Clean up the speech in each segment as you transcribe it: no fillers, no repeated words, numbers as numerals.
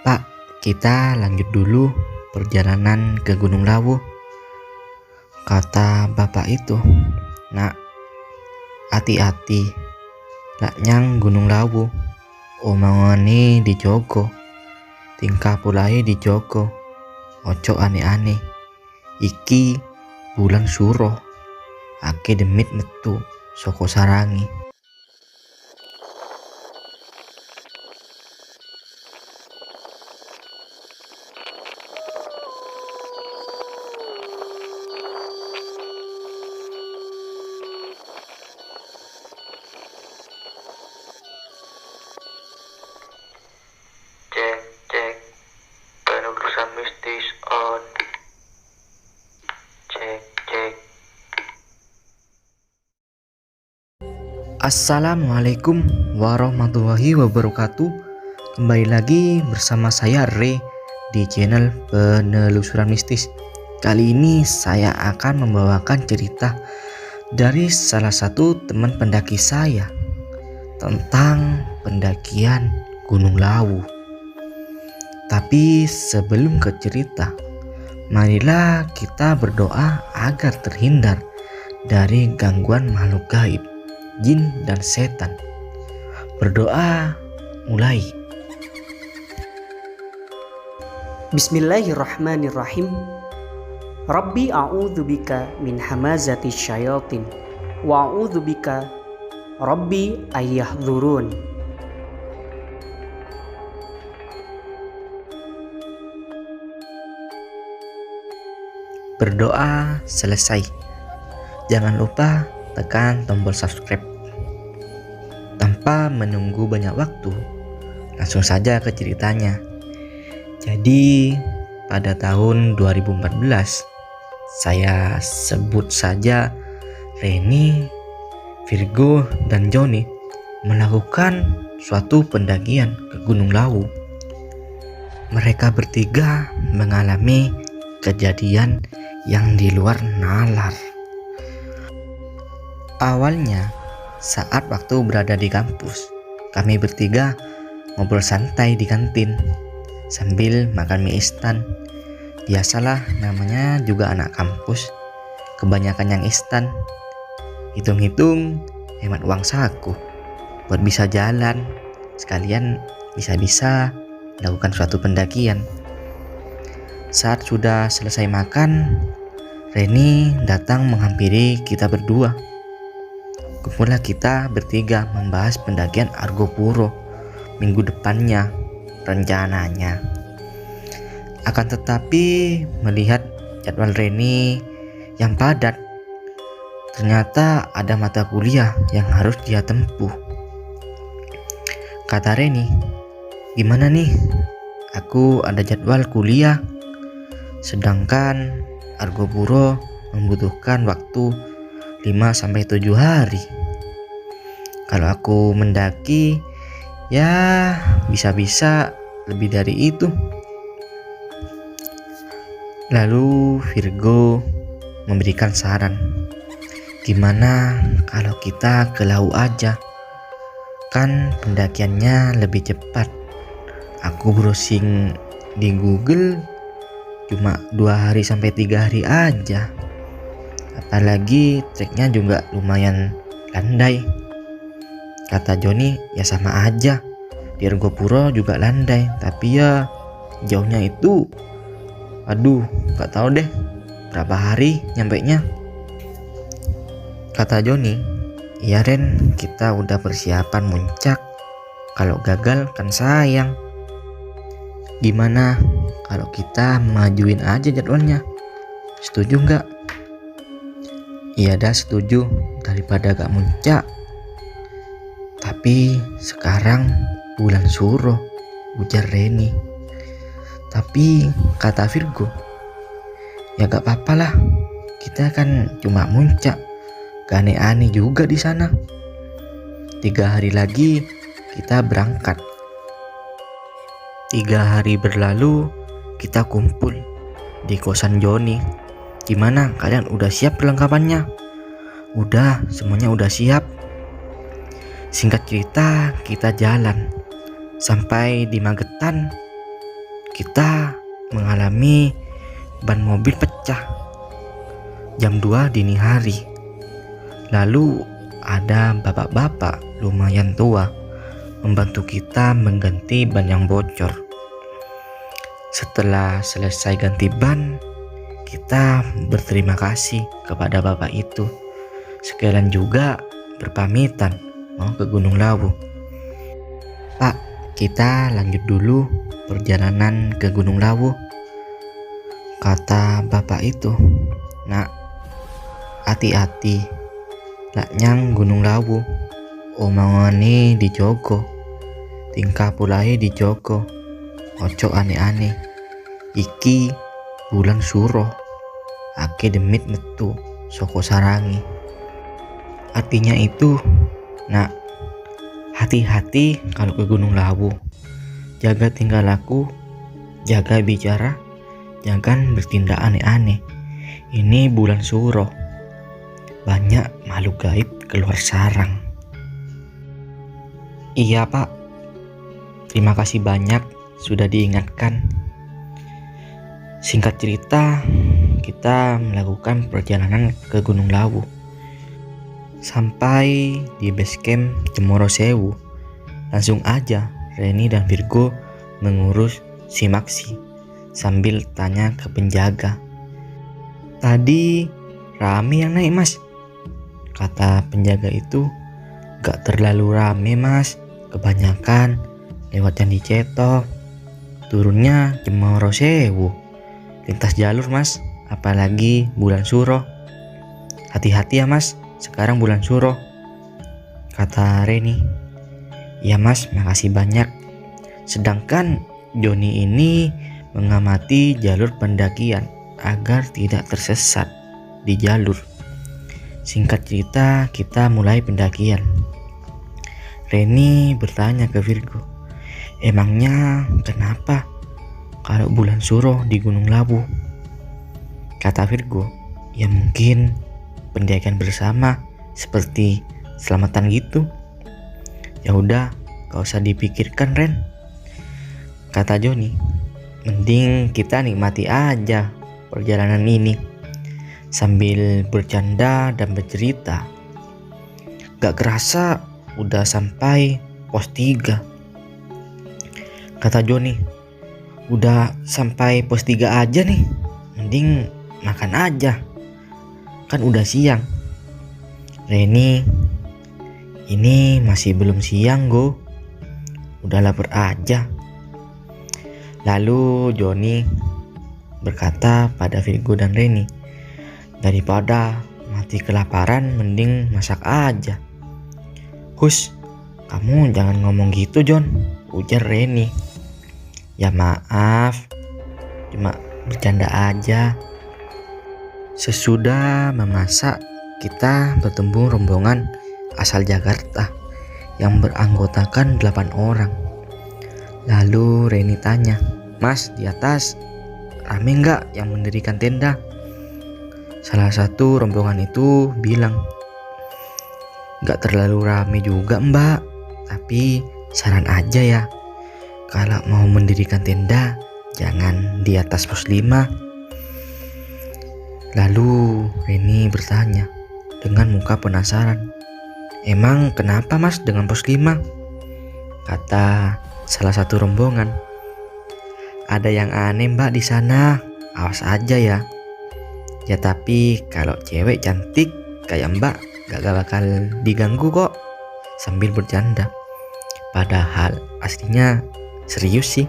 Pak, kita lanjut dulu perjalanan ke Gunung Lawu. Kata bapak itu, nak, hati-hati, lak nyang Gunung Lawu, omongane dijogo, tingkah pulai dijogo, ojo aneh-aneh. Iki bulan suruh, ake demit metu soko sarangi. Cek, penulisan mistis on. Cek. Assalamualaikum warahmatullahi wabarakatuh. Kembali lagi bersama saya Re di channel Penelusuran Mistis. Kali ini saya akan membawakan cerita dari salah satu teman pendaki saya tentang pendakian Gunung Lawu. Tapi sebelum ke cerita, marilah kita berdoa agar terhindar dari gangguan makhluk gaib, jin dan setan. Berdoa mulai. Bismillahirrahmanirrahim. Rabbi a'udzubika min hamazati syayatin wa a'udzubika Rabbi ayyahdhurun. Berdoa selesai. Jangan lupa tekan tombol subscribe. Tanpa menunggu banyak waktu, langsung saja ke ceritanya. Jadi pada tahun 2014, saya sebut saja Reni, Virgo, dan Joni melakukan suatu pendakian ke Gunung Lawu. Mereka bertiga mengalami kejadian yang di luar nalar. Awalnya, saat waktu berada di kampus, kami bertiga ngobrol santai di kantin sambil makan mie instan. Biasalah, namanya juga anak kampus, kebanyakan yang instan. Hitung-hitung hemat uang saku buat bisa jalan, sekalian bisa-bisa melakukan suatu pendakian. Saat sudah selesai makan, Reni datang menghampiri kita berdua. Kemudian kita bertiga membahas pendakian Argopuro minggu depannya rencananya. Akan tetapi melihat jadwal Reni yang padat, ternyata ada mata kuliah yang harus dia tempuh. Kata Reni, gimana nih? Aku ada jadwal kuliah, sedangkan Argopuro membutuhkan waktu 5-7 hari. Kalau aku mendaki, ya bisa-bisa lebih dari itu. Lalu Virgo memberikan saran, gimana kalau kita ke Lawu aja? Kan pendakiannya lebih cepat. Aku browsing di Google, cuma 2-3 hari aja. Apalagi treknya juga lumayan landai. Kata Joni, ya sama aja, di Argopuro juga landai, tapi ya jauhnya itu, aduh gak tahu deh berapa hari nyampainya. Kata Joni, iya Ren, kita udah persiapan muncak, kalau gagal kan sayang. Gimana kalau kita majuin aja jadwalnya? Setuju nggak? Iya dah, setuju, daripada gak muncak. Tapi sekarang bulan suruh, ujar Reni. Tapi kata Virgo, ya gak apa-apa lah, kita kan cuma muncak, gak aneh-aneh juga di sana. 3 hari lagi kita berangkat. 3 hari berlalu, kita kumpul di kosan Joni. Gimana, kalian udah siap perlengkapannya? Udah, semuanya udah siap. Singkat cerita, kita jalan sampai di Magetan. kita mengalami ban mobil pecah jam 2 dini hari. Lalu ada bapak-bapak lumayan tua membantu kita mengganti ban yang bocor. Setelah selesai ganti ban, kita berterima kasih kepada bapak itu. Sekalian juga berpamitan mau ke Gunung Lawu. Pak, kita lanjut dulu perjalanan ke Gunung Lawu, kata bapak itu. Nak, hati-hati, nak nyang Gunung Lawu, omongane dijogo, tingkah pulai dijogo, ojo aneh-aneh. Iki bulan suro, ake demit metu soko sarangi. Artinya itu, nak, hati-hati kalau ke Gunung Lawu. Jaga tingkah laku, jaga bicara, jangan bertindak aneh-aneh. Ini bulan suro, banyak makhluk gaib keluar sarang. Iya pak, terima kasih banyak sudah diingatkan. Singkat cerita, kita melakukan perjalanan ke Gunung Lawu. Sampai di base camp Cemoro Sewu, langsung aja Reni dan Virgo mengurus si Maxi sambil tanya ke penjaga. Tadi rame yang naik mas, kata penjaga itu. Gak terlalu rame mas, kebanyakan lewat Candi Cetok, turunnya Cemoro Sewu, lintas jalur mas, apalagi bulan suro. Hati-hati ya mas, sekarang bulan suro, kata Reni. Ya mas, makasih banyak. Sedangkan Joni ini mengamati jalur pendakian agar tidak tersesat di jalur. Singkat cerita, kita mulai pendakian. Reni bertanya ke Virgo, emangnya kenapa kalau bulan suro di Gunung Lawu? Kata Virgo, ya mungkin pendakian bersama seperti selamatan gitu. Ya udah, gak usah dipikirkan Ren, kata Joni. Mending kita nikmati aja perjalanan ini sambil bercanda dan bercerita. Gak kerasa udah sampai pos 3, kata Joni. Udah sampai pos 3 aja nih, mending makan aja, kan udah siang. Reni, ini masih belum siang go, udah lapar aja. Lalu Joni berkata pada Virgo dan Reni, daripada mati kelaparan mending masak aja. Hus, kamu jangan ngomong gitu John, ujar Reni. Ya maaf, cuma bercanda aja. Sesudah memasak, kita bertemu rombongan asal Jakarta yang beranggotakan 8 orang. Lalu Reni tanya, Mas, di atas rame nggak yang mendirikan tenda? Salah satu rombongan itu bilang, nggak terlalu rame juga mbak, tapi saran aja ya, kalau mau mendirikan tenda jangan di atas pos 5. Lalu Reni bertanya dengan muka penasaran, emang kenapa mas dengan pos 5? Kata salah satu rombongan, ada yang aneh mbak di sana, awas aja ya. Ya tapi kalau cewek cantik kayak mbak gak bakal diganggu kok, sambil bercanda. Padahal aslinya serius sih.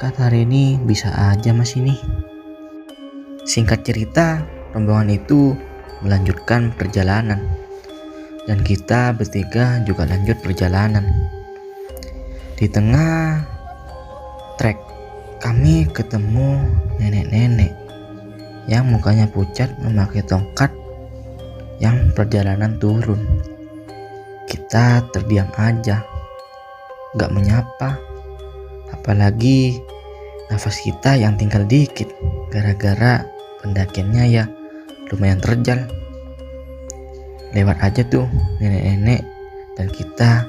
Kata Reni, bisa aja mas ini. Singkat cerita, rombongan itu melanjutkan perjalanan dan kita bertiga juga lanjut perjalanan. Di tengah trek kami ketemu nenek-nenek yang mukanya pucat memakai tongkat yang perjalanan turun. Kita terdiam aja, gak menyapa, apalagi nafas kita yang tinggal dikit gara-gara pendakiannya ya lumayan terjal. Lewat aja tuh nenek-nenek dan kita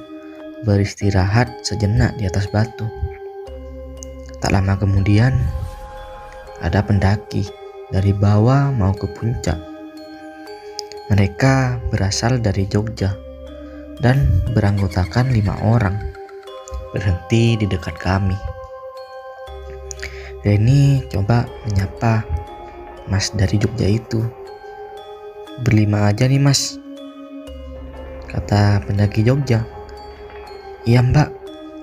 beristirahat sejenak di atas batu. Tak lama kemudian ada pendaki dari bawah mau ke puncak. Mereka berasal dari Jogja dan beranggotakan 5 orang. Berhenti di dekat kami. Reni coba menyapa Mas dari Jogja itu. "Berlima aja nih Mas," kata pendaki Jogja. "Iya Mbak,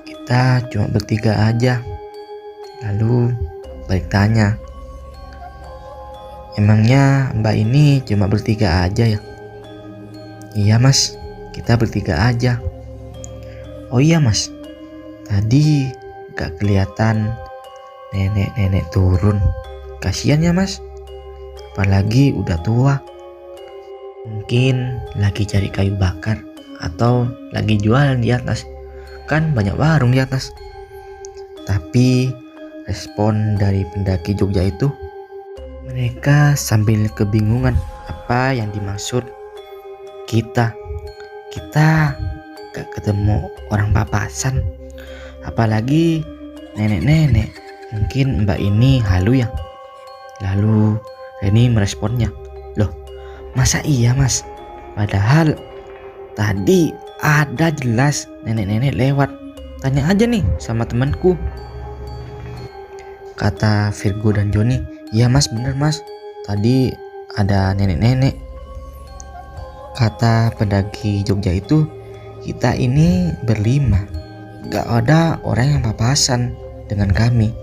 kita cuma bertiga aja." Lalu balik tanya, "Emangnya Mbak ini cuma bertiga aja ya?" "Iya Mas, kita bertiga aja." "Oh iya Mas, tadi gak kelihatan nenek-nenek turun. Kasian ya Mas, apalagi udah tua. Mungkin lagi cari kayu bakar atau lagi jualan di atas. Kan banyak warung di atas." Tapi respon dari pendaki Jogja itu, mereka sambil kebingungan apa yang dimaksud kita gak ketemu orang papasan, apalagi nenek-nenek. Mungkin Mbak ini halu ya. Lalu Reni meresponnya, "Loh, masa iya Mas? Padahal tadi ada jelas nenek-nenek lewat. Tanya aja nih sama temanku," kata Virgo dan Joni. "Iya Mas, bener Mas, tadi ada nenek-nenek," kata pendaki Jogja itu. "Kita ini berlima, gak ada orang yang papasan dengan kami.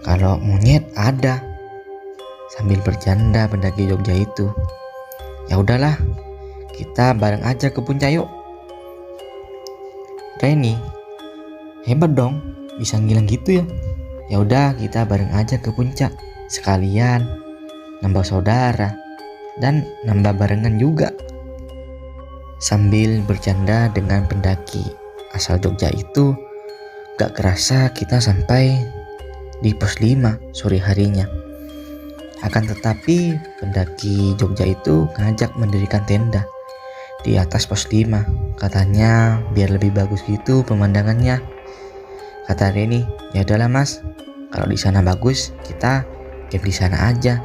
Kalau monyet ada," sambil bercanda pendaki Jogja itu. "Ya udahlah, kita bareng aja ke puncak yuk." "Reni, hebat dong, bisa ngilang gitu ya." "Ya udah, kita bareng aja ke puncak, sekalian nambah saudara dan nambah barengan juga," sambil bercanda dengan pendaki asal Jogja itu. Gak kerasa kita sampai di pos 5 sore harinya. Akan tetapi pendaki Jogja itu ngajak mendirikan tenda di atas pos 5. Katanya biar lebih bagus gitu pemandangannya. Kata Reni, "Ya udahlah Mas, kalau di sana bagus, kita camp di sana aja.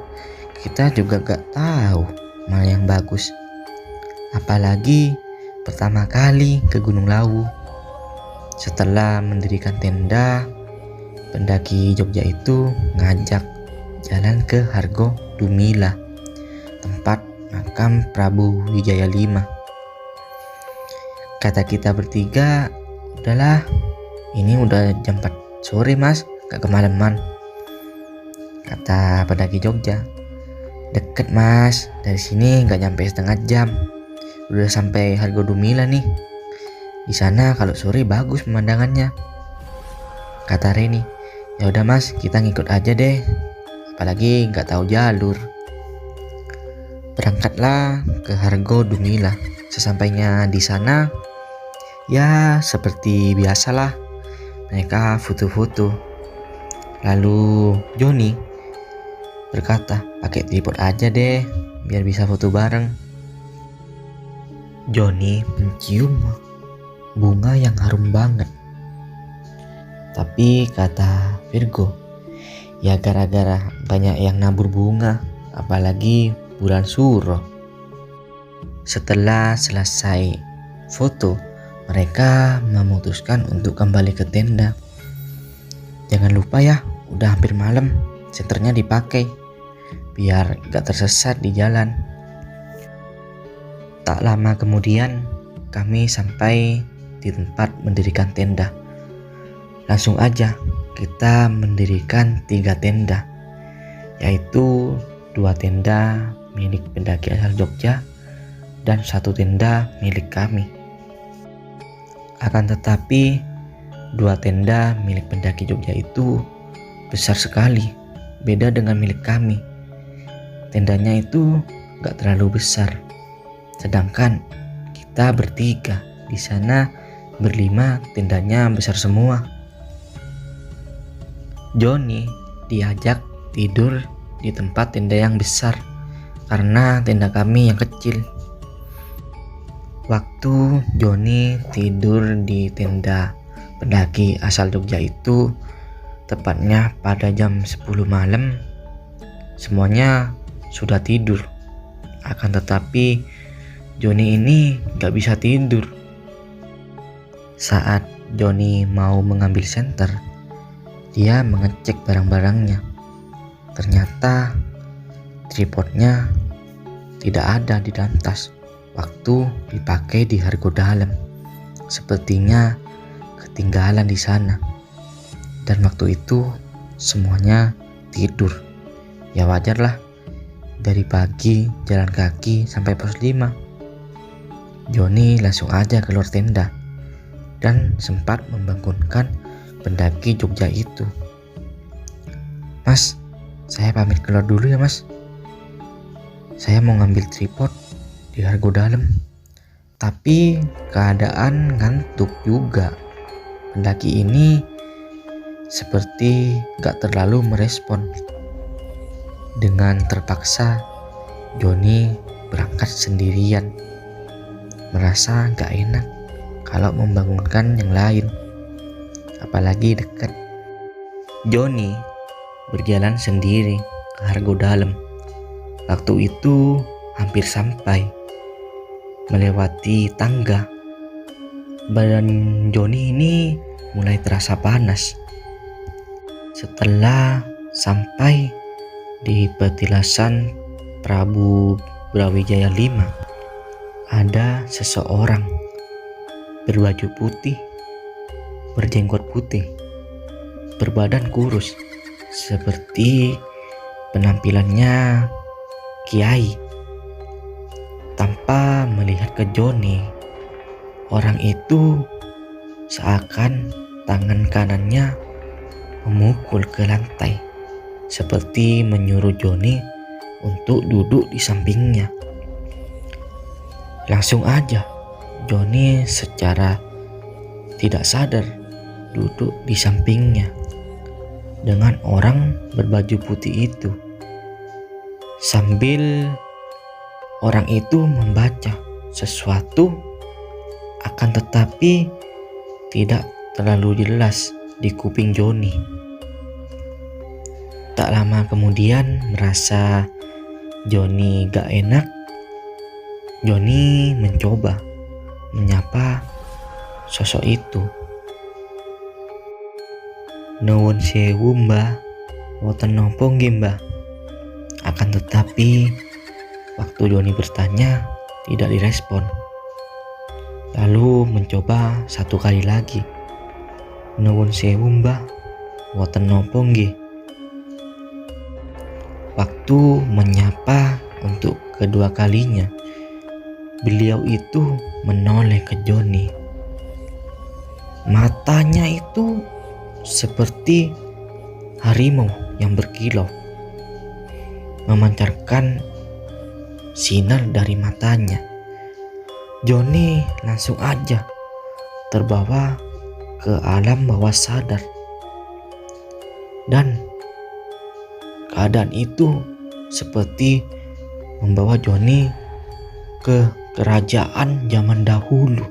Kita juga gak tahu mana yang bagus. Apalagi pertama kali ke Gunung Lawu." Setelah mendirikan tenda, pendaki Jogja itu ngajak jalan ke Hargo Dumila, tempat makam Prabu Wijaya V. Kata kita bertiga, "Udahlah, ini udah jam 4 sore Mas, gak kemalaman," kata pendaki Jogja. "Deket Mas, dari sini gak nyampe setengah jam. Udah sampai Hargo Dumila nih. Di sana kalau sore bagus pemandangannya," kata Reni. "Ya udah Mas, kita ngikut aja deh, apalagi gak tahu jalur." Berangkatlah ke Hargo Dumila. Sesampainya di sana, ya seperti biasalah, mereka foto-foto. Lalu Joni berkata, "Pakai tripod aja deh, biar bisa foto bareng." Joni mencium bunga yang harum banget. Tapi kata Virgo, ya gara-gara banyak yang nabur bunga, apalagi bulan Suro. Setelah selesai foto, mereka memutuskan untuk kembali ke tenda. "Jangan lupa ya, udah hampir malam, senternya dipakai biar gak tersesat di jalan." Tak lama kemudian kami sampai di tempat mendirikan tenda. Langsung aja kita mendirikan 3 tenda, yaitu 2 tenda milik pendaki asal Jogja dan 1 tenda milik kami. Akan tetapi 2 tenda milik pendaki Jogja itu besar sekali, beda dengan milik kami. Tendanya itu gak terlalu besar, sedangkan kita bertiga di sana berlima, tendanya besar semua. Joni diajak tidur di tempat tenda yang besar karena tenda kami yang kecil. Waktu Joni tidur di tenda pendaki asal Jogja itu, tepatnya pada jam 10 malam, semuanya sudah tidur. Akan tetapi Johnny ini gak bisa tidur. Saat Johnny mau mengambil senter, dia mengecek barang-barangnya. Ternyata tripodnya tidak ada di dalam tas waktu dipakai di Hargo Dalam. Sepertinya ketinggalan di sana. Dan waktu itu semuanya tidur. Ya wajarlah, dari pagi jalan kaki sampai pos 5. Johnny langsung aja keluar tenda dan sempat membangunkan pendaki Jogja itu. "Mas, saya pamit keluar dulu ya mas. Saya mau ngambil tripod di Hargo Dalam." Tapi keadaan ngantuk juga. Pendaki ini seperti gak terlalu merespon. Dengan terpaksa Johnny berangkat sendirian. Merasa gak enak kalau membangunkan yang lain, apalagi dekat. Johnny berjalan sendiri ke Hargo Dalam. Waktu itu hampir sampai. Melewati tangga, badan Johnny ini mulai terasa panas. Setelah sampai di petilasan Prabu Brawijaya V, ada seseorang berbaju putih, berjenggot putih, berbadan kurus, seperti penampilannya kiai. Tanpa melihat ke Johnny, orang itu seakan tangan kanannya memukul ke lantai, seperti menyuruh Johnny untuk duduk di sampingnya. Langsung aja Johnny secara tidak sadar duduk di sampingnya dengan orang berbaju putih itu. Sambil orang itu membaca sesuatu, akan tetapi tidak terlalu jelas di kuping Johnny. Tak lama kemudian, merasa Johnny gak enak, Johnny mencoba menyapa sosok itu. "Nuwun sewu mbah, wonten napa nggih mbah?" Akan tetapi waktu Johnny bertanya, tidak direspon. Lalu mencoba satu kali lagi. "Nuwun sewu mbah, wonten napa nggih?" Waktu menyapa untuk kedua kalinya, beliau itu menoleh ke Johnny. Matanya itu seperti harimau yang berkilau, memancarkan sinar dari matanya. Johnny langsung aja terbawa ke alam bawah sadar. Dan keadaan itu seperti membawa Johnny ke kerajaan zaman dahulu.